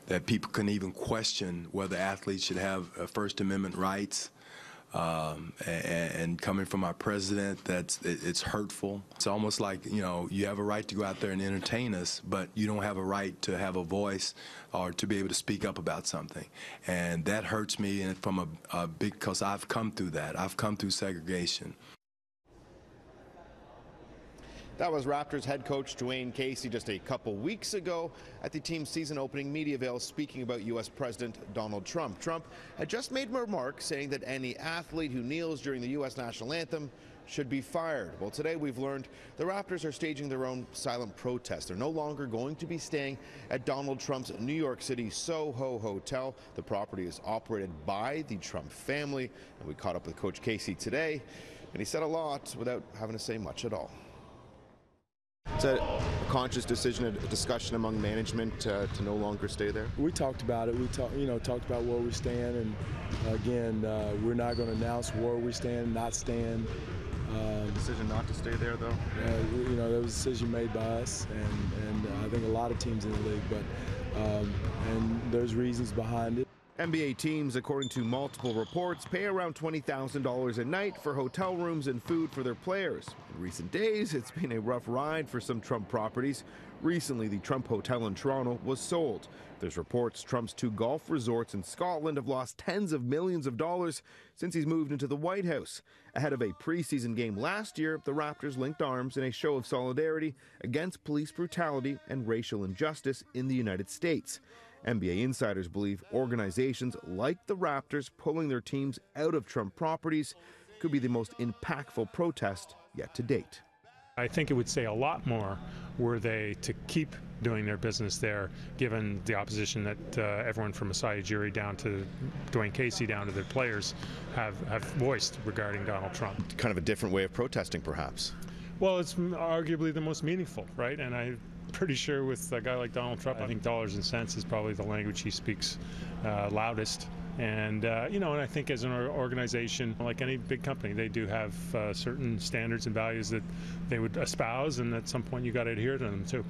that people can even question whether athletes should have First Amendment rights. And coming from our president, it's hurtful. It's almost like, you know, you have a right to go out there and entertain us, but you don't have a right to have a voice or to be able to speak up about something. And that hurts me, and from a big, because I've come through that. I've come through segregation. That was Raptors head coach Dwayne Casey just a couple weeks ago at the team's season opening media avail, speaking about U.S. President Donald Trump. Trump had just made remarks saying that any athlete who kneels during the U.S. national anthem should be fired. Well, today we've learned the Raptors are staging their own silent protest. They're no longer going to be staying at Donald Trump's New York City SoHo hotel. The property is operated by the Trump family, and we caught up with Coach Casey today, and he said a lot without having to say much at all. Is that a conscious decision, a discussion among management to no longer stay there? We talked about it. We talked about where we stand, and again, we're not going to announce where we stand, not stand. Decision not to stay there, though. You know, that was a decision made by us, and I think a lot of teams in the league. But and there's reasons behind it. NBA teams, according to multiple reports, pay around $20,000 a night for hotel rooms and food for their players. In recent days, it's been a rough ride for some Trump properties. Recently, the Trump Hotel in Toronto was sold. There's reports Trump's 2 golf resorts in Scotland have lost tens of millions of dollars since he's moved into the White House. Ahead of a preseason game last year, the Raptors linked arms in a show of solidarity against police brutality and racial injustice in the United States. NBA insiders believe organizations like the Raptors pulling their teams out of Trump properties could be the most impactful protest yet to date. I think it would say a lot more were they to keep doing their business there, given the opposition that everyone from Masai Ujiri down to Dwayne Casey down to the players have voiced regarding Donald Trump. Kind of a different way of protesting, perhaps. Well, it's arguably the most meaningful, right? And I'm pretty sure with a guy like Donald Trump, I think dollars and cents is probably the language he speaks loudest. And, you know, and I think as an organization, like any big company, they do have certain standards and values that they would espouse, and at some point you got to adhere to them too.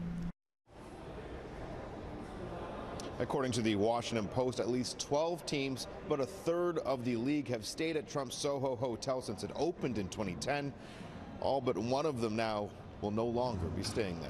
According to the Washington Post, at least 12 teams, about a third of the league, have stayed at Trump's SoHo hotel since it opened in 2010. All but one of them now will no longer be staying there.